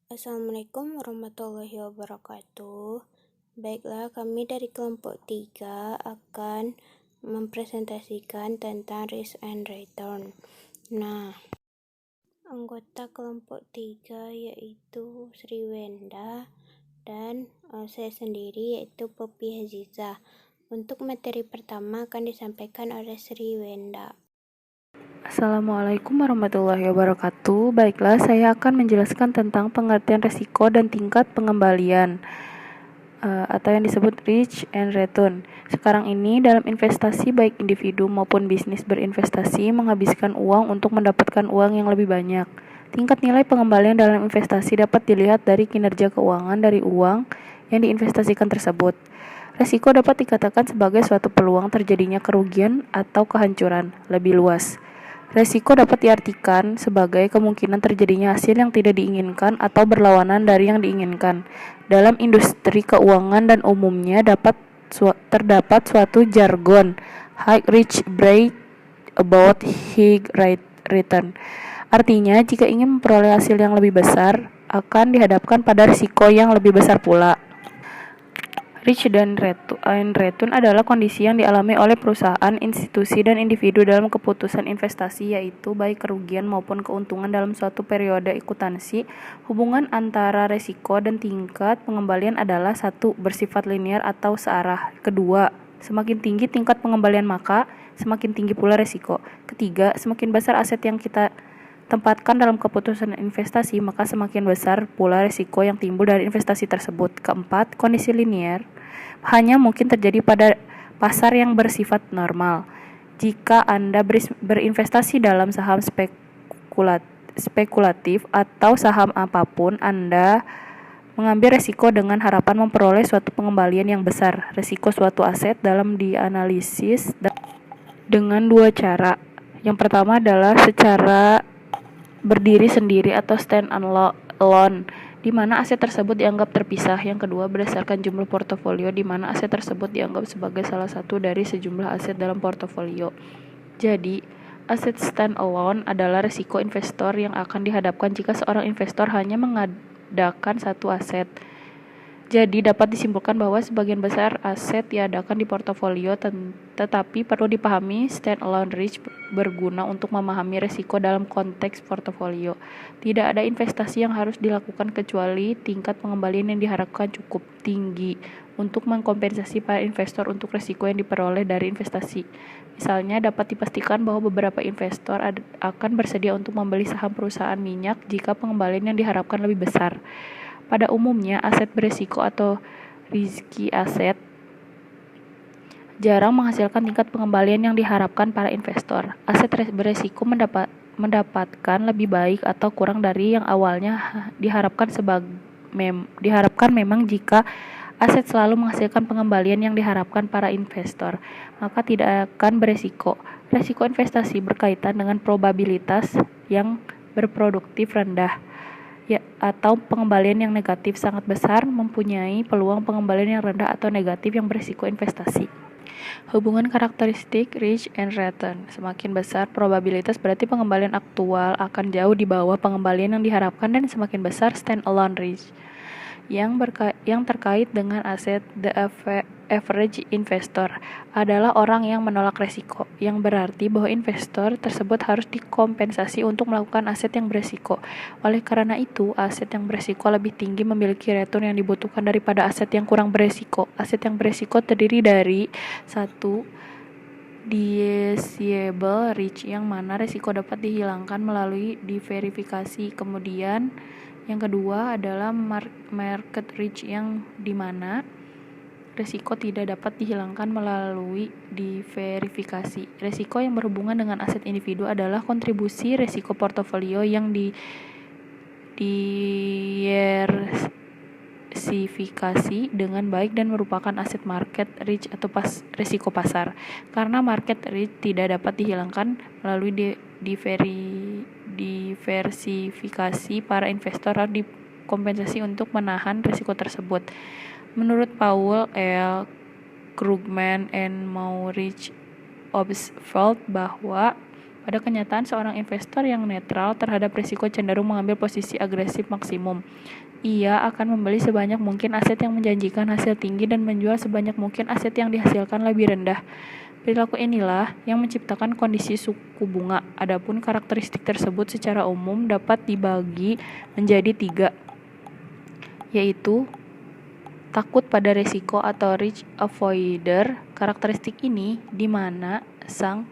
Assalamualaikum warahmatullahi wabarakatuh. Baiklah, kami dari kelompok 3 akan mempresentasikan tentang risk and return. Nah, anggota kelompok 3 yaitu Sri Wenda dan saya sendiri yaitu Poppy Haziza. Untuk materi pertama akan disampaikan oleh Sri Wenda. Assalamualaikum warahmatullahi wabarakatuh. Baiklah, saya akan menjelaskan tentang pengertian risiko dan tingkat pengembalian atau yang disebut risk and return. Sekarang ini dalam investasi baik individu maupun bisnis berinvestasi menghabiskan uang untuk mendapatkan uang yang lebih banyak. Tingkat nilai pengembalian dalam investasi dapat dilihat dari kinerja keuangan dari uang yang diinvestasikan tersebut. Risiko dapat dikatakan sebagai suatu peluang terjadinya kerugian atau kehancuran lebih luas. Risiko dapat diartikan sebagai kemungkinan terjadinya hasil yang tidak diinginkan atau berlawanan dari yang diinginkan. Dalam industri keuangan dan umumnya terdapat suatu jargon high risk rate about high return. Artinya, jika ingin memperoleh hasil yang lebih besar, akan dihadapkan pada risiko yang lebih besar pula. Risk and return adalah kondisi yang dialami oleh perusahaan, institusi, dan individu dalam keputusan investasi, yaitu baik kerugian maupun keuntungan dalam suatu periode ikutansi. Hubungan antara risiko dan tingkat pengembalian adalah: 1. Bersifat linear atau searah. Kedua, semakin tinggi tingkat pengembalian maka semakin tinggi pula risiko. Ketiga, semakin besar aset yang kita tempatkan dalam keputusan investasi, maka semakin besar pula risiko yang timbul dari investasi tersebut. Keempat, kondisi linear hanya mungkin terjadi pada pasar yang bersifat normal. Jika Anda berinvestasi dalam saham spekulatif atau saham apapun, Anda mengambil risiko dengan harapan memperoleh suatu pengembalian yang besar. Risiko suatu aset dalam dianalisis dengan dua cara. Yang pertama adalah secara berdiri sendiri atau stand alone, di mana aset tersebut dianggap terpisah. Yang kedua, berdasarkan jumlah portofolio, di mana aset tersebut dianggap sebagai salah satu dari sejumlah aset dalam portofolio. Jadi, aset stand alone adalah risiko investor yang akan dihadapkan jika seorang investor hanya mengadakan satu aset. Jadi dapat disimpulkan bahwa sebagian besar aset diadakan di portofolio, tetapi perlu dipahami stand-alone risk berguna untuk memahami risiko dalam konteks portofolio. Tidak ada investasi yang harus dilakukan kecuali tingkat pengembalian yang diharapkan cukup tinggi untuk mengkompensasi para investor untuk risiko yang diperoleh dari investasi. Misalnya, dapat dipastikan bahwa beberapa investor akan bersedia untuk membeli saham perusahaan minyak jika pengembalian yang diharapkan lebih besar. Pada umumnya, aset berisiko atau risky asset jarang menghasilkan tingkat pengembalian yang diharapkan para investor. Aset berisiko mendapatkan lebih baik atau kurang dari yang awalnya diharapkan memang jika aset selalu menghasilkan pengembalian yang diharapkan para investor, maka tidak akan berisiko. Risiko investasi berkaitan dengan probabilitas yang berproduktif rendah atau pengembalian yang negatif sangat besar mempunyai peluang pengembalian yang rendah atau negatif yang berisiko investasi. Hubungan karakteristik risk and return. Semakin besar probabilitas berarti pengembalian aktual akan jauh di bawah pengembalian yang diharapkan, dan semakin besar stand-alone risk yang terkait dengan aset. The average investor adalah orang yang menolak risiko, yang berarti bahwa investor tersebut harus dikompensasi untuk melakukan aset yang berisiko. Oleh karena itu, aset yang berisiko lebih tinggi memiliki return yang dibutuhkan daripada aset yang kurang berisiko. Aset yang berisiko terdiri dari: 1. Disable risk, yang mana risiko dapat dihilangkan melalui diverifikasi. Kemudian yang kedua adalah market risk, yang dimana risiko tidak dapat dihilangkan melalui diverifikasi. Risiko yang berhubungan dengan aset individu adalah kontribusi risiko portofolio yang diversifikasi dengan baik dan merupakan aset market risk atau risiko pasar. Karena market risk tidak dapat dihilangkan melalui diversifikasi, para investor harus dikompensasi untuk menahan risiko tersebut. Menurut Paul L. Krugman and Maurice Obstfeld bahwa Pada kenyataan, seorang investor yang netral terhadap risiko cenderung mengambil posisi agresif maksimum. Ia akan membeli sebanyak mungkin aset yang menjanjikan hasil tinggi dan menjual sebanyak mungkin aset yang dihasilkan lebih rendah. Perilaku inilah yang menciptakan kondisi suku bunga. Adapun karakteristik tersebut secara umum dapat dibagi menjadi 3, yaitu takut pada risiko atau risk avoider. Karakteristik ini di mana sang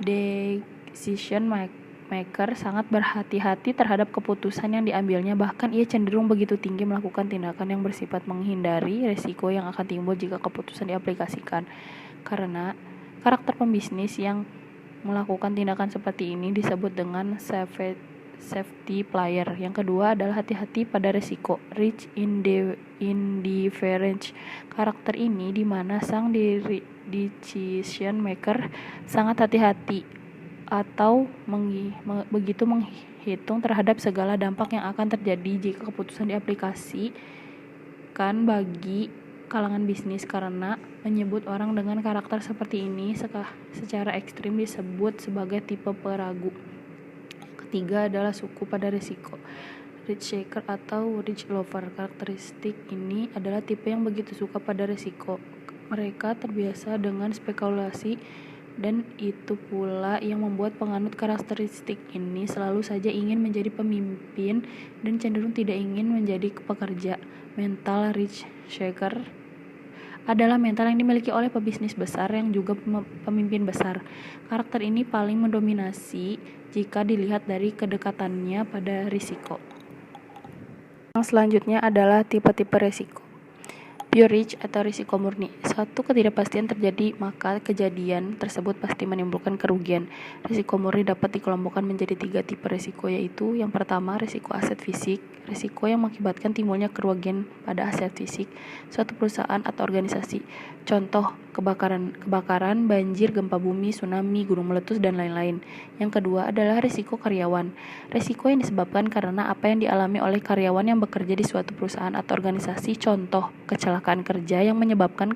decision maker sangat berhati-hati terhadap keputusan yang diambilnya, bahkan ia cenderung begitu tinggi melakukan tindakan yang bersifat menghindari risiko yang akan timbul jika keputusan diaplikasikan. Karena karakter pembisnis yang melakukan tindakan seperti ini disebut dengan safety player. Yang kedua adalah hati-hati pada risiko, risk indifference. Karakter ini di mana sang decision maker sangat hati-hati atau begitu menghitung terhadap segala dampak yang akan terjadi jika keputusan diaplikasikan bagi kalangan bisnis. Karena menyebut orang dengan karakter seperti ini secara ekstrim disebut sebagai tipe peragu. Ketiga adalah suku pada risiko, risk shaker atau risk lover. Karakteristik ini adalah tipe yang begitu suka pada risiko. Mereka terbiasa dengan spekulasi, dan itu pula yang membuat penganut karakteristik ini selalu saja ingin menjadi pemimpin dan cenderung tidak ingin menjadi pekerja. Mental risk shaker adalah mental yang dimiliki oleh pebisnis besar yang juga pemimpin besar. Karakter ini paling mendominasi jika dilihat dari kedekatannya pada risiko. Yang selanjutnya adalah tipe-tipe risiko. Pure risk atau risiko murni. Suatu ketidakpastian terjadi, maka kejadian tersebut pasti menimbulkan kerugian. Risiko murni dapat dikelompokkan menjadi 3 tipe risiko, yaitu yang pertama, risiko aset fisik. Risiko yang mengakibatkan timbulnya kerugian pada aset fisik suatu perusahaan atau organisasi. Contoh, kebakaran, banjir, gempa bumi, tsunami, gunung meletus, dan lain-lain. Yang kedua adalah risiko karyawan. Risiko yang disebabkan karena apa yang dialami oleh karyawan yang bekerja di suatu perusahaan atau organisasi. Contoh, kecelakaan kerja yang menyebabkan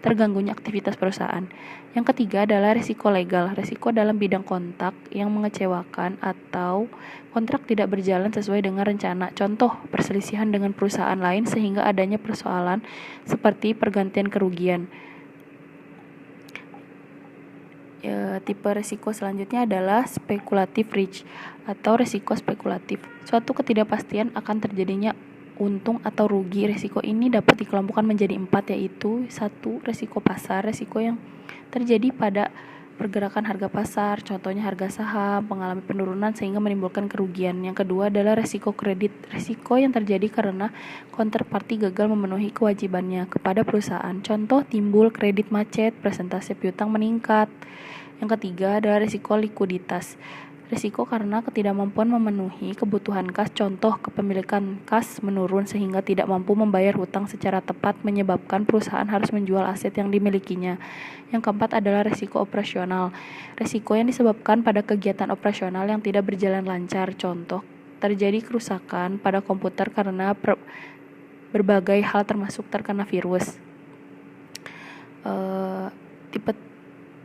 terganggunya aktivitas perusahaan. Yang ketiga adalah risiko legal. Risiko dalam bidang kontrak yang mengecewakan atau kontrak tidak berjalan sesuai dengan rencana. Contoh, perselisihan dengan perusahaan lain sehingga adanya persoalan seperti pergantian kerugian. Tipe risiko selanjutnya adalah speculative risk atau risiko spekulatif. Suatu ketidakpastian akan terjadinya untung atau rugi. Risiko ini dapat dikelompokkan menjadi 4, yaitu 1. Risiko pasar. Risiko yang terjadi pada pergerakan harga pasar, contohnya harga saham, mengalami penurunan sehingga menimbulkan kerugian. Yang kedua adalah risiko kredit. Risiko yang terjadi karena counterparty gagal memenuhi kewajibannya kepada perusahaan. Contoh, timbul kredit macet, presentasi piutang meningkat. Yang ketiga adalah risiko likuiditas. Risiko karena ketidakmampuan memenuhi kebutuhan kas, contoh kepemilikan kas menurun sehingga tidak mampu membayar hutang secara tepat menyebabkan perusahaan harus menjual aset yang dimilikinya. Yang keempat adalah risiko operasional. Risiko yang disebabkan pada kegiatan operasional yang tidak berjalan lancar, contoh terjadi kerusakan pada komputer karena berbagai hal termasuk terkena virus.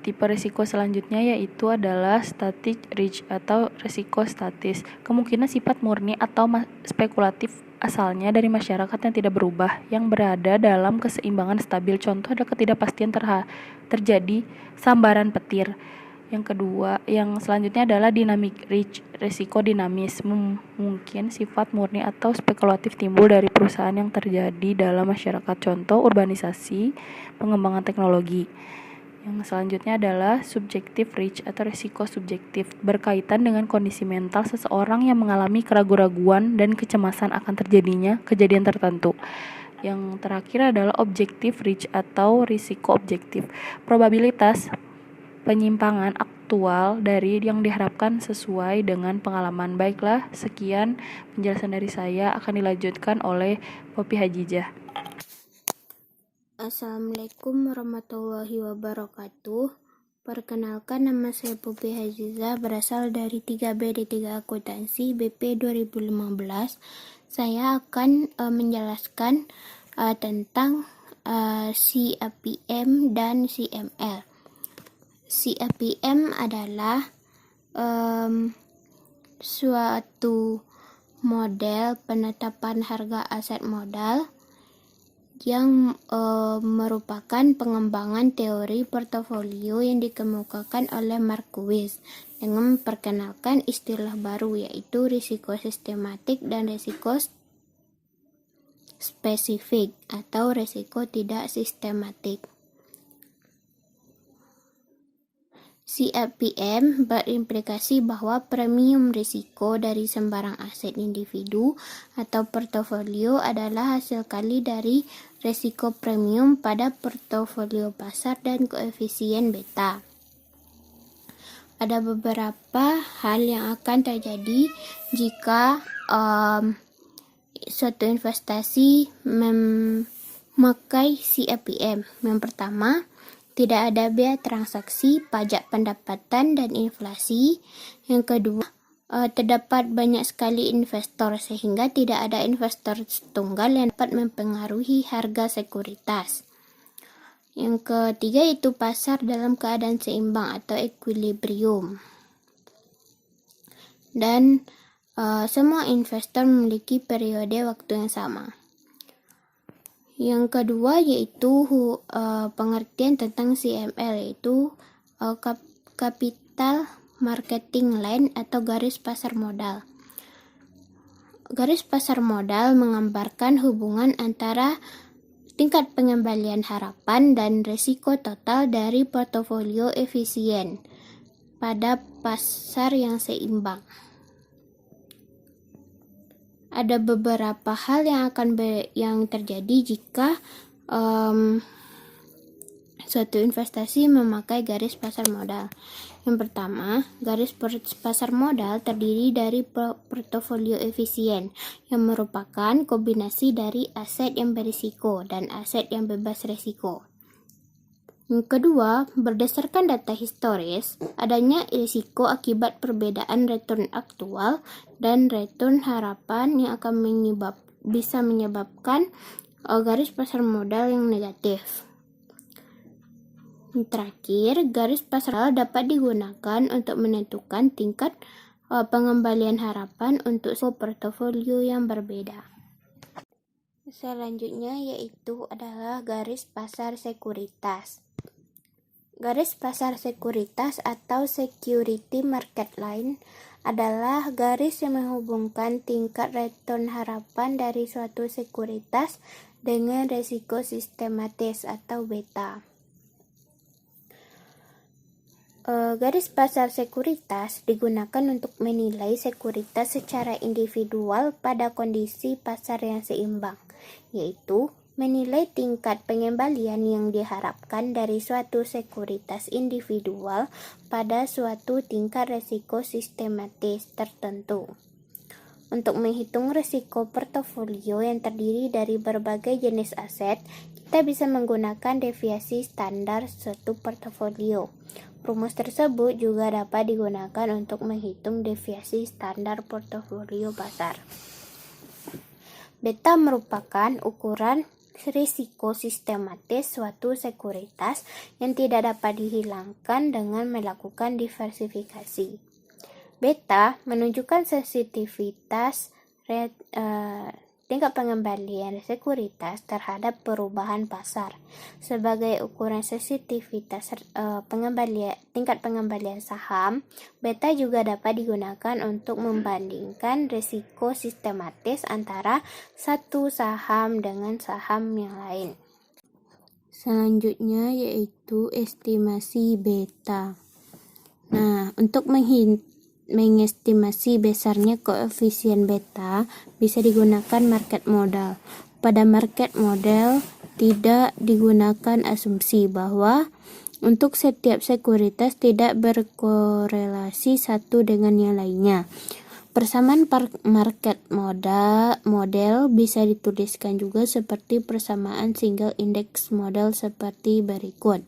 Tipe risiko selanjutnya yaitu adalah static risk atau risiko statis. Kemungkinan sifat murni atau spekulatif asalnya dari masyarakat yang tidak berubah, yang berada dalam keseimbangan stabil. Contoh, ada ketidakpastian terjadi sambaran petir. Yang selanjutnya adalah dynamic risk, risiko dinamis. Mungkin sifat murni atau spekulatif timbul dari perusahaan yang terjadi dalam masyarakat. Contoh, urbanisasi, pengembangan teknologi. Yang selanjutnya adalah subjective risk atau risiko subjektif, berkaitan dengan kondisi mental seseorang yang mengalami keraguan-raguan dan kecemasan akan terjadinya kejadian tertentu. Yang terakhir adalah objective risk atau risiko objektif, probabilitas penyimpangan aktual dari yang diharapkan sesuai dengan pengalaman. Baiklah, sekian penjelasan dari saya, akan dilanjutkan oleh Poppy Hajijah. Assalamualaikum warahmatullahi wabarakatuh. Perkenalkan, nama saya Poppy Hajijah, berasal dari 3B D3 Akuntansi BP 2015. Saya akan menjelaskan tentang CAPM dan CML. CAPM adalah suatu model penetapan harga aset modal yang merupakan pengembangan teori portofolio yang dikemukakan oleh Markowitz dengan memperkenalkan istilah baru, yaitu risiko sistematik dan risiko spesifik atau risiko tidak sistematik. CAPM berimplikasi bahwa premium risiko dari sembarang aset individu atau portofolio adalah hasil kali dari risiko premium pada portofolio pasar dan koefisien beta. Ada beberapa hal yang akan terjadi jika suatu investasi memakai CAPM. Yang pertama, tidak ada biaya transaksi, pajak pendapatan, dan inflasi. Yang kedua, terdapat banyak sekali investor sehingga tidak ada investor tunggal yang dapat mempengaruhi harga sekuritas. Yang ketiga itu pasar dalam keadaan seimbang atau equilibrium. Dan semua investor memiliki periode waktu yang sama. Yang kedua yaitu pengertian tentang CML, yaitu Capital Marketing Line atau garis pasar modal. Garis pasar modal menggambarkan hubungan antara tingkat pengembalian harapan dan risiko total dari portofolio efisien pada pasar yang seimbang. Ada beberapa hal yang terjadi jika suatu investasi memakai garis pasar modal. Yang pertama, garis pasar modal terdiri dari portofolio efisien yang merupakan kombinasi dari aset yang berisiko dan aset yang bebas risiko. Yang kedua, berdasarkan data historis, adanya risiko akibat perbedaan return aktual dan return harapan yang akan bisa menyebabkan garis pasar modal yang negatif. Yang terakhir, garis pasar modal dapat digunakan untuk menentukan tingkat pengembalian harapan untuk portofolio yang berbeda. Selanjutnya yaitu adalah garis pasar sekuritas. Garis pasar sekuritas atau security market line adalah garis yang menghubungkan tingkat return harapan dari suatu sekuritas dengan risiko sistematis atau beta. Garis pasar sekuritas digunakan untuk menilai sekuritas secara individual pada kondisi pasar yang seimbang, yaitu menilai tingkat pengembalian yang diharapkan dari suatu sekuritas individual pada suatu tingkat risiko sistematis tertentu. Untuk menghitung risiko portofolio yang terdiri dari berbagai jenis aset, kita bisa menggunakan deviasi standar suatu portofolio. Rumus tersebut juga dapat digunakan untuk menghitung deviasi standar portofolio pasar. Beta merupakan ukuran risiko sistematis suatu sekuritas yang tidak dapat dihilangkan dengan melakukan diversifikasi. Beta menunjukkan sensitivitas tingkat pengembalian sekuritas terhadap perubahan pasar. Sebagai ukuran sensitivitas tingkat pengembalian saham, beta juga dapat digunakan untuk membandingkan risiko sistematis antara satu saham dengan saham yang lain. Selanjutnya yaitu estimasi beta. Nah, untuk mengestimasi besarnya koefisien beta bisa digunakan market model. Pada market model tidak digunakan asumsi bahwa untuk setiap sekuritas tidak berkorelasi satu dengan yang lainnya. Persamaan market model bisa dituliskan juga seperti persamaan single index model seperti berikut.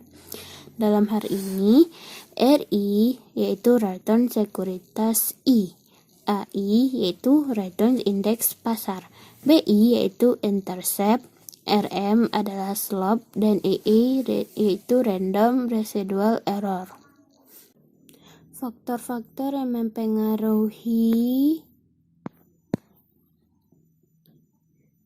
Dalam hal ini, RI yaitu return sekuritas I, AI yaitu return indeks pasar, BI yaitu intercept, RM adalah slope, dan EE yaitu random residual error. Faktor-faktor yang mempengaruhi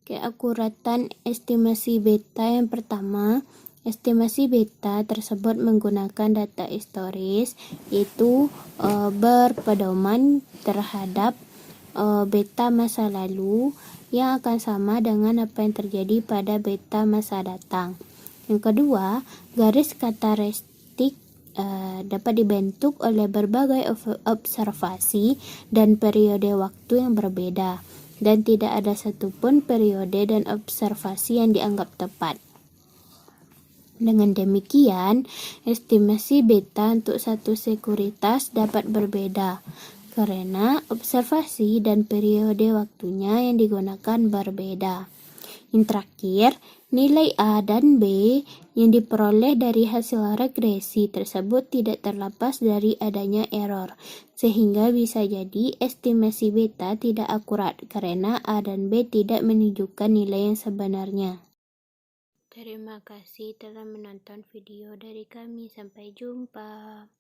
keakuratan estimasi beta. Yang pertama, estimasi beta tersebut menggunakan data historis, yaitu berpedoman terhadap beta masa lalu yang akan sama dengan apa yang terjadi pada beta masa datang. Yang kedua, garis kataristik dapat dibentuk oleh berbagai observasi dan periode waktu yang berbeda, dan tidak ada satupun periode dan observasi yang dianggap tepat. Dengan demikian, estimasi beta untuk satu sekuritas dapat berbeda, karena observasi dan periode waktunya yang digunakan berbeda. Yang terakhir, nilai A dan B yang diperoleh dari hasil regresi tersebut tidak terlepas dari adanya error, sehingga bisa jadi estimasi beta tidak akurat karena A dan B tidak menunjukkan nilai yang sebenarnya. Terima kasih telah menonton video dari kami. Sampai jumpa.